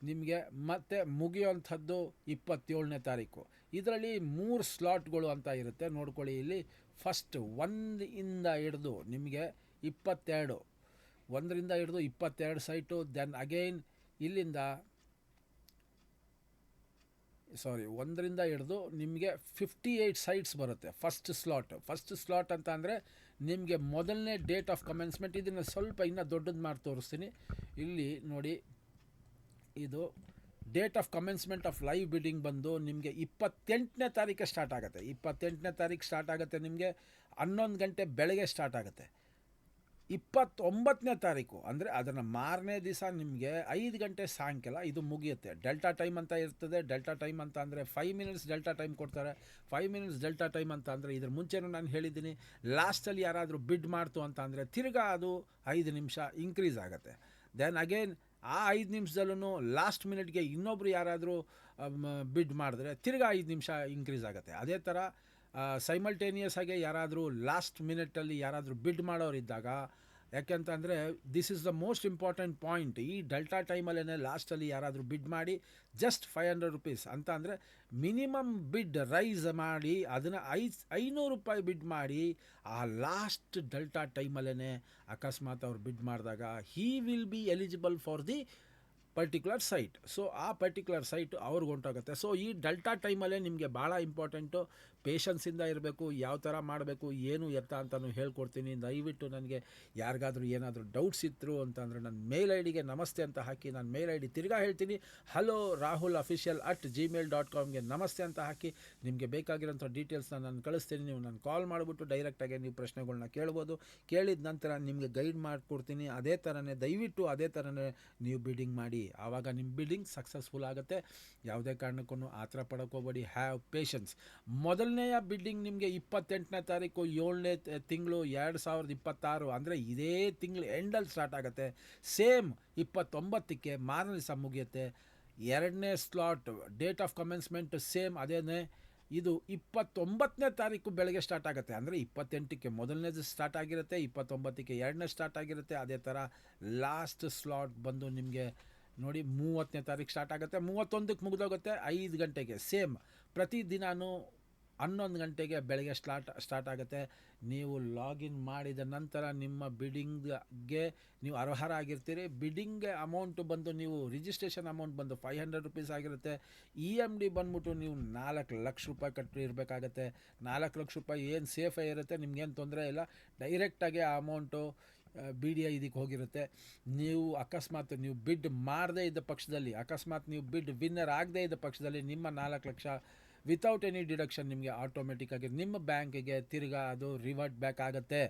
ನಿಮಗೆ ಮತ್ತೆ ಮುಗಿಯೋವಂಥದ್ದು 27ನೇ ತಾರೀಕು. ಇದರಲ್ಲಿ 3 ಸ್ಲಾಟ್ಗಳು ಅಂತ ಇರುತ್ತೆ, ನೋಡ್ಕೊಳ್ಳಿ. ಇಲ್ಲಿ ಫಸ್ಟ್ 1ರಿಂದ ಹಿಡಿದು ನಿಮಗೆ 22, 1ರಿಂದ ಹಿಡಿದು 22 ಸೈಟು. ದೆನ್ ಅಗೈನ್ ಇಲ್ಲಿಂದ 1ರಿಂದ ಹಿಡಿದು ನಿಮಗೆ 58 ಸೈಟ್ಸ್ ಬರುತ್ತೆ. ಫಸ್ಟ್ ಸ್ಲಾಟ್ ಅಂತ ಅಂದರೆ ನಿಮಗೆ ಮೊದಲನೇ ಡೇಟ್ ಆಫ್ ಕಮೆನ್ಸ್ಮೆಂಟ್. ಇದನ್ನು ಸ್ವಲ್ಪ ಇನ್ನೂ ದೊಡ್ಡದು ಮಾಡಿ ತೋರಿಸ್ತೀನಿ. ಇಲ್ಲಿ ನೋಡಿ, ಇದು date of commencement of live bidding ಬಂದು ನಿಮಗೆ 28ನೇ ತಾರೀಕು ಸ್ಟಾರ್ಟ್ ಆಗುತ್ತೆ. 28ನೇ ತಾರೀಕು ಸ್ಟಾರ್ಟ್ ಆಗುತ್ತೆ. ನಿಮಗೆ 11 ಗಂಟೆ ಬೆಳಗ್ಗೆ ಸ್ಟಾರ್ಟ್ ಆಗುತ್ತೆ. 29ನೇ ತಾರೀಕು ಅಂದರೆ ಅದನ್ನು ಮಾರನೇ ದಿವಸ ನಿಮಗೆ 5 ಗಂಟೆ ಸಾಯಂಕಾಲ ಇದು ಮುಗಿಯುತ್ತೆ. ಡೆಲ್ಟಾ ಟೈಮ್ ಅಂತ ಇರ್ತದೆ. ಡೆಲ್ಟಾ ಟೈಮ್ ಅಂತ ಅಂದರೆ 5 ಮಿನಿಟ್ಸ್ ಡೆಲ್ಟಾ ಟೈಮ್ ಕೊಡ್ತಾರೆ. 5 ಮಿನಿಟ್ಸ್ ಡೆಲ್ಟಾ ಟೈಮ್ ಅಂತ ಅಂದರೆ ಇದ್ರ ಮುಂಚೆನೂ ನಾನು ಹೇಳಿದ್ದೀನಿ. ಲಾಸ್ಟಲ್ಲಿ ಯಾರಾದರೂ ಬಿಡ್ ಮಾಡ್ತು ಅಂತ ಅಂದರೆ ತಿರ್ಗಾ ಅದು 5 ನಿಮಿಷ ಇನ್ಕ್ರೀಸ್ ಆಗುತ್ತೆ. ದೆನ್ ಅಗೇನ್ ಆ 5 ನಿಮಿಷದಲ್ಲೂ ಲಾಸ್ಟ್ ಮಿನಿಟ್ಗೆ ಇನ್ನೊಬ್ರು ಯಾರಾದರೂ ಬಿಡ್ ಮಾಡಿದ್ರೆ ತಿರ್ಗಾ 5 ನಿಮಿಷ ಇನ್ಕ್ರೀಸ್ ಆಗುತ್ತೆ. ಅದೇ ಥರ ಸೈಮಲ್ಟೇನಿಯಸ್ ಆಗಿ ಯಾರಾದರೂ ಲಾಸ್ಟ್ ಮಿನಿಟಲ್ಲಿ ಯಾರಾದರೂ ಬಿಡ್ ಮಾಡೋರಿದ್ದಾಗ, ಯಾಕೆಂತಂದರೆ this is the most important point. ಈ ಡೆಲ್ಟಾ ಟೈಮಲ್ಲೇ ಲಾಸ್ಟಲ್ಲಿ ಯಾರಾದರೂ ಬಿಡ್ ಮಾಡಿ ಜಸ್ಟ್ 500 ರೂಪೀಸ್ ಅಂತ ಅಂದರೆ ಮಿನಿಮಮ್ ಬಿಡ್ ರೈಸ್ ಮಾಡಿ ಅದನ್ನು 500 ರೂಪಾಯಿ ಬಿಡ್ ಮಾಡಿ ಆ ಲಾಸ್ಟ್ ಡೆಲ್ಟಾ ಟೈಮಲ್ಲೇ ಅಕಸ್ಮಾತ್ ಅವ್ರು ಬಿಡ್ ಮಾಡಿದಾಗ he will be eligible for the particular site. So ಆ ಪರ್ಟಿಕ್ಯುಲರ್ ಸೈಟ್ ಅವ್ರಿಗೆ ಹೊಂಟೋಗುತ್ತೆ. ಸೊ ಈ ಡೆಲ್ಟಾ ಟೈಮಲ್ಲೇ ನಿಮಗೆ ಭಾಳ ಇಂಪಾರ್ಟೆಂಟು. ಪೇಷನ್ಸಿಂದ ಇರಬೇಕು. ಯಾವ ಥರ ಮಾಡಬೇಕು ಏನು ಎತ್ತ ಅಂತಲೂ ಹೇಳ್ಕೊಡ್ತೀನಿ. ದಯವಿಟ್ಟು ನನಗೆ ಯಾರಿಗಾದರೂ ಏನಾದರೂ ಡೌಟ್ಸ್ ಇತ್ತು ಅಂತಂದರೆ ನನ್ನ ಮೇಲ್ ಐಡಿಗೆ ನಮಸ್ತೆ ಅಂತ ಹಾಕಿ, ನಾನು ಮೇಲ್ ಐಡಿ ತಿರ್ಗಾ ಹೇಳ್ತೀನಿ, ಹಲೋ ರಾಹುಲ್ ಅಫಿಷಿಯಲ್ @gmail.comಗೆ ನಮಸ್ತೆ ಅಂತ ಹಾಕಿ ನಿಮಗೆ ಬೇಕಾಗಿರೋಂಥ ಡೀಟೇಲ್ಸ್ನ ನಾನು ಕಳಿಸ್ತೀನಿ. ನೀವು ನಾನು ಕಾಲ್ ಮಾಡಿಬಿಟ್ಟು ಡೈರೆಕ್ಟಾಗಿ ನೀವು ಪ್ರಶ್ನೆಗಳನ್ನ ಕೇಳ್ಬೋದು. ಕೇಳಿದ ನಂತರ ನಿಮಗೆ ಗೈಡ್ ಮಾಡಿಕೊಡ್ತೀನಿ. ಅದೇ ಥರನೇ ದಯವಿಟ್ಟು ಅದೇ ಥರನೇ ನೀವು ಬಿಡ್ಡಿಂಗ್ ಮಾಡಿ. ಆವಾಗ ನಿಮ್ಮ ಬಿಡ್ಡಿಂಗ್ ಸಕ್ಸಸ್ಫುಲ್ ಆಗುತ್ತೆ. ಯಾವುದೇ ಕಾರಣಕ್ಕೂ ಆತರ ಪಡ್ಕೋಬೇಡಿ, ಹ್ಯಾವ್ ಪೇಷನ್ಸ್. ಮೊದಲನೆಯ ಬಿಡ್ಡಿಂಗ್ ನಿಮಗೆ 28ನೇ ತಾರೀಕು 7ನೇ ತಿಂಗಳು 2026, ಅಂದರೆ ಇದೇ ತಿಂಗಳು ಎಂಡಲ್ಲಿ ಸ್ಟಾರ್ಟ್ ಆಗುತ್ತೆ. ಸೇಮ್ 29ಕ್ಕೆ ಮಾರನೇ ದಿವಸ ಮುಗಿಯುತ್ತೆ. ಎರಡನೇ slot date of commencement same ಅದೇನೇ, ಇದು 29ನೇ ತಾರೀಕು ಬೆಳಗ್ಗೆ ಸ್ಟಾರ್ಟ್ ಆಗುತ್ತೆ. ಅಂದರೆ 28ಕ್ಕೆ ಮೊದಲನೇದು ಸ್ಟಾರ್ಟ್ ಆಗಿರುತ್ತೆ, 29ಕ್ಕೆ ಎರಡನೇ ಸ್ಟಾರ್ಟ್ ಆಗಿರುತ್ತೆ. ಅದೇ ಥರ ಲಾಸ್ಟ್ ಸ್ಲಾಟ್ ಬಂದು ನಿಮಗೆ ನೋಡಿ 30ನೇ ತಾರೀಕು ಸ್ಟಾರ್ಟ್ ಆಗುತ್ತೆ, 31ಕ್ಕೆ ಮುಗಿದೋಗುತ್ತೆ 5 ಗಂಟೆಗೆ. ಸೇಮ್ ಪ್ರತಿದಿನವೂ 11 ಗಂಟೆಗೆ ಬೆಳಗ್ಗೆ ಸ್ಟಾರ್ಟ್ ಆಗುತ್ತೆ. ನೀವು ಲಾಗಿನ್ ಮಾಡಿದ ನಂತರ ನಿಮ್ಮ ಬಿಡ್ಡಿಂಗ್ಗೆ ನೀವು ಅರ್ಹರಾಗಿರ್ತೀರಿ. ಬಿಡ್ಡಿಂಗ್ಗೆ ಅಮೌಂಟು ಬಂದು ನೀವು ರಿಜಿಸ್ಟ್ರೇಷನ್ ಅಮೌಂಟ್ ಬಂದು 500 ರುಪೀಸ್ ಆಗಿರುತ್ತೆ. EMD ಬಂದ್ಬಿಟ್ಟು ನೀವು 4 ಲಕ್ಷ ರೂಪಾಯಿ ಕಟ್ಟಿರಬೇಕಾಗತ್ತೆ. 4 ಲಕ್ಷ ರೂಪಾಯಿ ಏನು ಸೇಫೇ ಇರುತ್ತೆ, ನಿಮ್ಗೇನು ತೊಂದರೆ ಇಲ್ಲ. ಡೈರೆಕ್ಟಾಗಿ ಆ ಅಮೌಂಟು BDI ಇದಕ್ಕೆ ಹೋಗಿರುತ್ತೆ. ನೀವು ಅಕಸ್ಮಾತ್ ನೀವು ಬಿಡ್ ಮಾಡದೇ ಇದ್ದ ಪಕ್ಷದಲ್ಲಿ, ಅಕಸ್ಮಾತ್ ನೀವು ಬಿಡ್ ವಿನ್ನರ್ ಆಗದೇ ಇದ್ದ ಪಕ್ಷದಲ್ಲಿ ನಿಮ್ಮ 4 ಲಕ್ಷ ವಿತೌಟ್ ಎನಿ ಡಿಡಕ್ಷನ್ ನಿಮಗೆ ಆಟೋಮೆಟಿಕ್ಕಾಗಿ ನಿಮ್ಮ ಬ್ಯಾಂಕಿಗೆ ತಿರ್ಗಾ ಅದು ರಿವರ್ಟ್ ಬ್ಯಾಕ್ ಆಗುತ್ತೆ.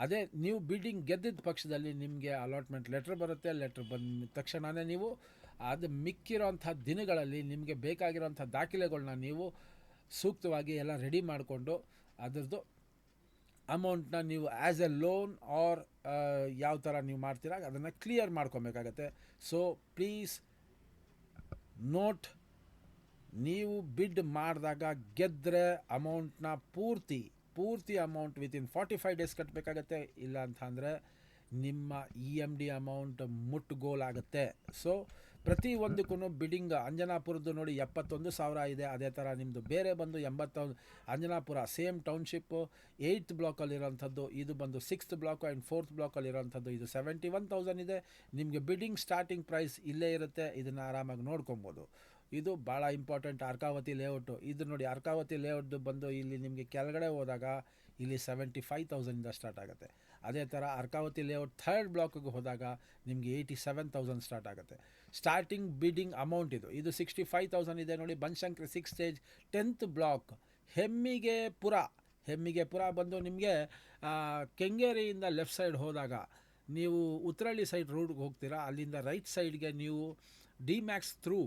ಅದೇ ನೀವು ಬಿಡ್ಡಿಂಗ್ ಗೆದ್ದಿದ್ದ ಪಕ್ಷದಲ್ಲಿ ನಿಮಗೆ ಅಲಾಟ್ಮೆಂಟ್ ಲೆಟ್ರ್ ಬರುತ್ತೆ. ಲೆಟ್ರ್ ಬಂದ ತಕ್ಷಣವೇ ನೀವು ಅದು ಮಿಕ್ಕಿರೋಂಥ ದಿನಗಳಲ್ಲಿ ನಿಮಗೆ ಬೇಕಾಗಿರೋಂಥ ದಾಖಲೆಗಳನ್ನ ನೀವು ಸೂಕ್ತವಾಗಿ ಎಲ್ಲ ರೆಡಿ ಮಾಡಿಕೊಂಡು ಅದರದ್ದು ಅಮೌಂಟ್ನ ನೀವು ಆ್ಯಸ್ ಎ ಲೋನ್ ಆರ್ ಯಾವ ಥರ ನೀವು ಮಾಡ್ತೀರಾ ಅದನ್ನು ಕ್ಲಿಯರ್ ಮಾಡ್ಕೊಬೇಕಾಗತ್ತೆ. ಸೊ ಪ್ಲೀಸ್ ನೋಟ್, ನೀವು ಬಿಡ್ ಮಾಡಿದಾಗ ಗೆದ್ದರೆ ಅಮೌಂಟ್ನ ಪೂರ್ತಿ ಅಮೌಂಟ್ ವಿತಿನ್ 45 ಡೇಸ್ ಕಟ್ಟಬೇಕಾಗತ್ತೆ. ಇಲ್ಲ ಅಂತ ಅಂದರೆ ನಿಮ್ಮ EMD ಅಮೌಂಟ್ ಮುಟ್ಟುಗೋಲಾಗುತ್ತೆ. ಸೊ ಪ್ರತಿಯೊಂದಕ್ಕೂ ಬಿಡ್ಡಿಂಗ್ ಅಂಜನಾಪುರದ್ದು ನೋಡಿ 71,000 ಇದೆ. ಅದೇ ಥರ ನಿಮ್ಮದು ಬೇರೆ ಬಂದು 81, ಅಂಜನಾಪುರ ಸೇಮ್ ಟೌನ್ಶಿಪ್ಪು 8th ಬ್ಲಾಕಲ್ಲಿರೋಂಥದ್ದು, ಇದು ಬಂದು 6th ಬ್ಲಾಕು ಆ್ಯಂಡ್ 4th ಬ್ಲಾಕಲ್ಲಿರೋಂಥದ್ದು, ಇದು 71,000 ಇದೆ. ನಿಮಗೆ ಬಿಡ್ಡಿಂಗ್ ಸ್ಟಾರ್ಟಿಂಗ್ ಪ್ರೈಸ್ ಇಲ್ಲೇ ಇರುತ್ತೆ, ಇದನ್ನು ಆರಾಮಾಗಿ ನೋಡ್ಕೊಬೋದು. ಇದು ಭಾಳ ಇಂಪಾರ್ಟೆಂಟ್. ಅರ್ಕಾವತಿ ಲೇಔಟು ಇದು ನೋಡಿ, ಅರ್ಕಾವತಿ ಲೇಔಟ್ ಬಂದು ಇಲ್ಲಿ ನಿಮಗೆ ಕೆಳಗಡೆ ಹೋದಾಗ ಇಲ್ಲಿ 75,000ಇಂದ ಸ್ಟಾರ್ಟ್ ಆಗುತ್ತೆ. ಅದೇ ಥರ ಅರ್ಕಾವತಿ ಲೇಔಟ್ 3rd ಬ್ಲಾಕಿಗೆ ಹೋದಾಗ ನಿಮಗೆ 87,000 ಸ್ಟಾರ್ಟ್ ಆಗುತ್ತೆ. ಸ್ಟಾರ್ಟಿಂಗ್ ಬಿಡ್ಡಿಂಗ್ ಅಮೌಂಟ್ ಇದು 65,000 ಇದೆ ನೋಡಿ. Banashankari 6 stage 10th block Hemmigepura ಬಂದು ನಿಮಗೆ ಕೆಂಗೇರಿಯಿಂದ ಲೆಫ್ಟ್ ಸೈಡ್ ಹೋದಾಗ ನೀವು ಉತ್ತರಳ್ಳಿ ಸೈಡ್ ರೋಡ್ಗೆ ಹೋಗ್ತೀರಾ, ಅಲ್ಲಿಂದ ರೈಟ್ ಸೈಡ್ಗೆ ನೀವು ಡಿಮ್ಯಾಕ್ಸ್ ಥ್ರೂ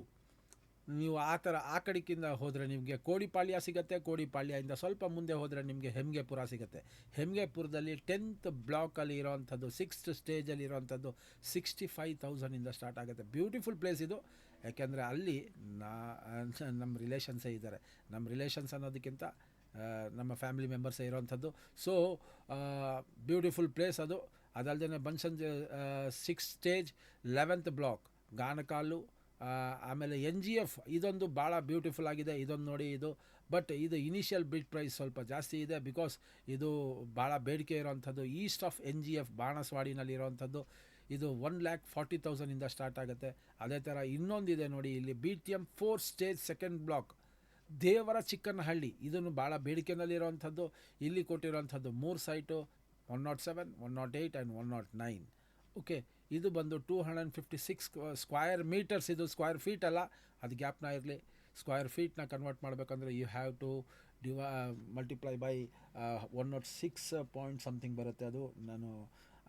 ನೀವು ಆ ಕಡೆಗಿಂದ ಹೋದರೆ ನಿಮಗೆ ಕೋಡಿಪಾಳ್ಯ ಸಿಗುತ್ತೆ. ಕೋಡಿಪಾಳ್ಯದಿಂದ ಸ್ವಲ್ಪ ಮುಂದೆ ಹೋದರೆ ನಿಮಗೆ ಹೆಮ್ಗೆಪುರ ಸಿಗುತ್ತೆ. ಹೆಮ್ಗೆಪುರದಲ್ಲಿ 10th ಬ್ಲಾಕಲ್ಲಿ ಇರೋವಂಥದ್ದು 6th ಸ್ಟೇಜಲ್ಲಿ ಇರೋವಂಥದ್ದು 65,000ಇಂದ ಸ್ಟಾರ್ಟ್ ಆಗುತ್ತೆ. ಬ್ಯೂಟಿಫುಲ್ ಪ್ಲೇಸ್ ಇದು. ಯಾಕೆಂದರೆ ಅಲ್ಲಿ ನಮ್ಮ ರಿಲೇಷನ್ಸೇ ಇದ್ದಾರೆ. ನಮ್ಮ ರಿಲೇಷನ್ಸ್ ಅನ್ನೋದಕ್ಕಿಂತ ನಮ್ಮ ಫ್ಯಾಮಿಲಿ ಮೆಂಬರ್ಸೇ ಇರೋವಂಥದ್ದು. ಸೊ ಬ್ಯೂಟಿಫುಲ್ ಪ್ಲೇಸ್ ಅದು. ಅದಲ್ಲದೆ ಬನಶಂಕರಿ 6 ಸ್ಟೇಜ್ 11th ಬ್ಲಾಕ್ ಗಾನಕಾಲು, ಆಮೇಲೆ NGF ಇದೊಂದು ಭಾಳ ಬ್ಯೂಟಿಫುಲ್ ಆಗಿದೆ. ಇದೊಂದು ನೋಡಿ, ಬಟ್ ಇದು ಇನಿಷಿಯಲ್ ಬಿಡ್ ಪ್ರೈಸ್ ಸ್ವಲ್ಪ ಜಾಸ್ತಿ ಇದೆ. ಬಿಕಾಸ್ ಇದು ಭಾಳ ಬೇಡಿಕೆ ಇರೋವಂಥದ್ದು. ಈಸ್ಟ್ ಆಫ್ NGF ಬಾಣಸ್ವಾಡಿನಲ್ಲಿರೋವಂಥದ್ದು. ಇದು 1,40,000ಇಂದ ಸ್ಟಾರ್ಟ್ ಆಗುತ್ತೆ. ಅದೇ ಥರ ಇನ್ನೊಂದಿದೆ ನೋಡಿ, ಇಲ್ಲಿ BTM 4 ಸ್ಟೇಜ್ 2nd ಬ್ಲಾಕ್ ದೇವರ ಚಿಕ್ಕನಹಳ್ಳಿ, ಇದನ್ನು ಭಾಳ ಬೇಡಿಕೆನಲ್ಲಿರೋವಂಥದ್ದು. ಇಲ್ಲಿ ಕೊಟ್ಟಿರೋವಂಥದ್ದು 3 ಸೈಟು, 107, 108 ಆ್ಯಂಡ್ 109. ಓಕೆ, ಇದು ಬಂದು 256 ಸ್ಕ್ವಯರ್ ಮೀಟರ್ಸ್. ಇದು ಸ್ಕ್ವಯರ್ ಫೀಟ್ ಅಲ್ಲ, ಅದು ಗ್ಯಾಪ್ನ ಇರಲಿ. ಸ್ಕ್ವಯರ್ ಫೀಟ್ನ ಕನ್ವರ್ಟ್ ಮಾಡಬೇಕಂದ್ರೆ you have to multiply by 106 point something ಬರುತ್ತೆ.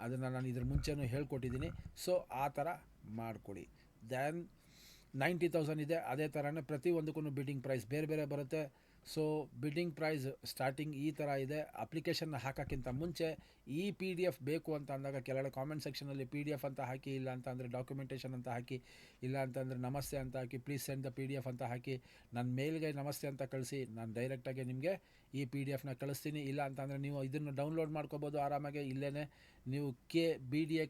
ಅದನ್ನು ನಾನು ಇದ್ರ ಮುಂಚೆನೂ ಹೇಳ್ಕೊಟ್ಟಿದ್ದೀನಿ. ಸೊ ಆ ಥರ ಮಾಡಿಕೊಡಿ. ದೆನ್ 90,000 ಇದೆ. ಅದೇ ಥರನೇ ಪ್ರತಿಯೊಂದಕ್ಕೂ ಬಿಡ್ಡಿಂಗ್ ಪ್ರೈಸ್ ಬೇರೆ ಬೇರೆ ಬರುತ್ತೆ. ಸೊ ಬಿಡ್ಡಿಂಗ್ ಪ್ರೈಸ್ ಸ್ಟಾರ್ಟಿಂಗ್ ಈ ಥರ ಇದೆ. ಅಪ್ಲಿಕೇಶನ್ನ ಹಾಕೋಕ್ಕಿಂತ ಮುಂಚೆ ಈ PDF ಬೇಕು ಅಂತ ಅಂದಾಗ ಕೆಳಗಡೆ ಕಾಮೆಂಟ್ ಸೆಕ್ಷನಲ್ಲಿ PDF ಅಂತ ಹಾಕಿ, ಇಲ್ಲ ಅಂತ ಅಂದರೆ ಡಾಕ್ಯುಮೆಂಟೇಷನ್ ಅಂತ ಹಾಕಿ, ಇಲ್ಲ ಅಂತಂದರೆ ನಮಸ್ತೆ ಅಂತ ಹಾಕಿ, ಪ್ಲೀಸ್ ಸೆಂಡ್ ದ PDF ಅಂತ ಹಾಕಿ ನನ್ನ ಮೇಲ್ಗೆ ನಮಸ್ತೆ ಅಂತ ಕಳಿಸಿ, ನಾನು ಡೈರೆಕ್ಟಾಗಿ ನಿಮಗೆ ಈ PDFನ ಕಳಿಸ್ತೀನಿ. ಇಲ್ಲ ಅಂತಂದರೆ ನೀವು ಇದನ್ನು ಡೌನ್ಲೋಡ್ ಮಾಡ್ಕೋಬೋದು ಆರಾಮಾಗಿ. ಇಲ್ಲೇ ನೀವು BDA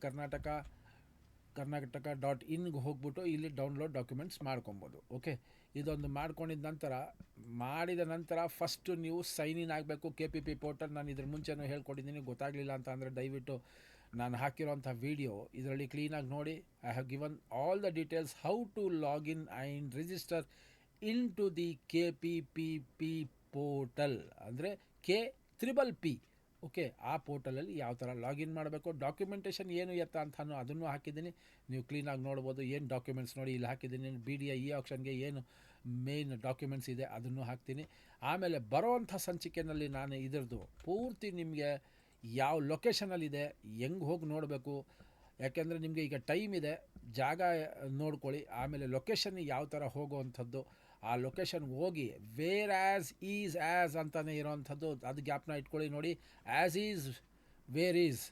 ಕರ್ನಾಟಕ.inಗೆ ಹೋಗ್ಬಿಟ್ಟು ಇಲ್ಲಿ ಡೌನ್ಲೋಡ್ ಡಾಕ್ಯುಮೆಂಟ್ಸ್ ಮಾಡ್ಕೊಬೋದು. ಓಕೆ, ಇದೊಂದು ಮಾಡಿದ ನಂತರ ಫಸ್ಟು ನೀವು ಸೈನ್ ಇನ್ ಆಗಬೇಕು KPP ಪೋರ್ಟಲ್. ನಾನು ಇದ್ರ ಮುಂಚೆನೂ ಹೇಳ್ಕೊಟ್ಟಿದ್ದೀನಿ. ಗೊತ್ತಾಗಲಿಲ್ಲ ಅಂತ ಅಂದರೆ ದಯವಿಟ್ಟು ನಾನು ಹಾಕಿರೋಂಥ ವಿಡಿಯೋ ಇದರಲ್ಲಿ ಕ್ಲೀನಾಗಿ ನೋಡಿ. I have given all the details how to login and register in to the KPPP portal, ಅಂದರೆ KPPP. ಓಕೆ, ಆ ಪೋರ್ಟಲಲ್ಲಿ ಯಾವ ಥರ ಲಾಗಿನ್ ಮಾಡಬೇಕು, ಡಾಕ್ಯುಮೆಂಟೇಷನ್ ಏನು ಎತ್ತ ಅಂತನೂ ಅದನ್ನು ಹಾಕಿದ್ದೀನಿ. ನೀವು ಕ್ಲೀನಾಗಿ ನೋಡ್ಬೋದು. ಏನು ಡಾಕ್ಯುಮೆಂಟ್ಸ್ ನೋಡಿ ಇಲ್ಲಿ ಹಾಕಿದ್ದೀನಿ. BDA ಆಪ್ಷನ್ಗೆ ಏನು ಮೇನ್ ಡಾಕ್ಯುಮೆಂಟ್ಸ್ ಇದೆ ಅದನ್ನು ಹಾಕ್ತೀನಿ. ಆಮೇಲೆ ಬರೋವಂಥ ಸಂಚಿಕೆಯಲ್ಲಿ ನಾನು ಇದರದ್ದು ಪೂರ್ತಿ ನಿಮಗೆ ಯಾವ ಲೊಕೇಶನಲ್ಲಿದೆ, ಹೆಂಗೆ ಹೋಗಿ ನೋಡಬೇಕು. ಯಾಕೆಂದರೆ ನಿಮಗೆ ಈಗ ಟೈಮ್ ಇದೆ, ಜಾಗ ನೋಡ್ಕೊಳ್ಳಿ. ಆಮೇಲೆ ಲೊಕೇಶನ್ ಯಾವ ಥರ ಹೋಗುವಂಥದ್ದು, ಆ ಲೊಕೇಶನ್ಗೆ ಹೋಗಿ ವೇರ್ ಆ್ಯಸ್ ಈಸ್ ಆ್ಯಸ್ ಅಂತಲೇ ಇರೋವಂಥದ್ದು, ಅದು ಜ್ಞಾಪನ ಇಟ್ಕೊಳ್ಳಿ. ನೋಡಿ, as is where is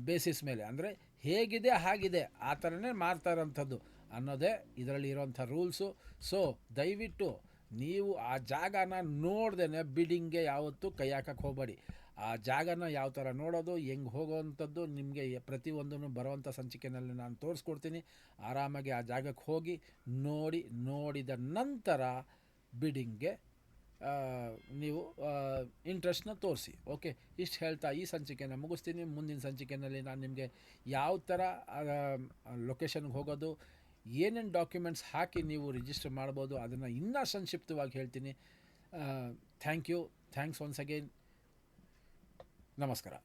basis ಮೇಲೆ, ಅಂದರೆ ಹೇಗಿದೆ ಹಾಗಿದೆ ಆ ಥರನೇ ಮಾಡ್ತಾ ಇರೋಂಥದ್ದು ಅನ್ನೋದೇ ಇದರಲ್ಲಿ ಇರೋಂಥ ರೂಲ್ಸು. ಸೊ ದಯವಿಟ್ಟು ನೀವು ಆ ಜಾಗನ ನೋಡ್ದೇ ಬಿಡಿಂಗ್ಗೆ ಯಾವತ್ತೂ ಕೈ ಹಾಕಕ್ಕೆ ಹೋಗಬೇಡಿ. ಆ ಜಾಗನ ಯಾವ ಥರ ನೋಡೋದು, ಹೆಂಗೆ ಹೋಗೋವಂಥದ್ದು ನಿಮಗೆ ಪ್ರತಿಯೊಂದೂ ಬರೋವಂಥ ಸಂಚಿಕೆಯಲ್ಲಿ ನಾನು ತೋರಿಸ್ಕೊಡ್ತೀನಿ. ಆರಾಮಾಗಿ ಆ ಜಾಗಕ್ಕೆ ಹೋಗಿ ನೋಡಿದ ನಂತರ ಬಿಡಿಂಗ್ಗೆ ನೀವು ಇಂಟ್ರೆಸ್ಟ್ನ ತೋರಿಸಿ. ಓಕೆ, ಇಷ್ಟು ಹೇಳ್ತಾ ಈ ಸಂಚಿಕೆನ ಮುಗಿಸ್ತೀನಿ. ಮುಂದಿನ ಸಂಚಿಕೆಯಲ್ಲಿ ನಾನು ನಿಮಗೆ ಯಾವ ಥರ ಲೊಕೇಶನ್ಗೆ ಹೋಗೋದು, ಏನೇನು ಡಾಕ್ಯುಮೆಂಟ್ಸ್ ಹಾಕಿ ನೀವು ರಿಜಿಸ್ಟರ್ ಮಾಡ್ಬೋದು ಅದನ್ನು ಇನ್ನೂ ಸಂಕ್ಷಿಪ್ತವಾಗಿ ಹೇಳ್ತೀನಿ. Thanks once again. ನಮಸ್ಕಾರ.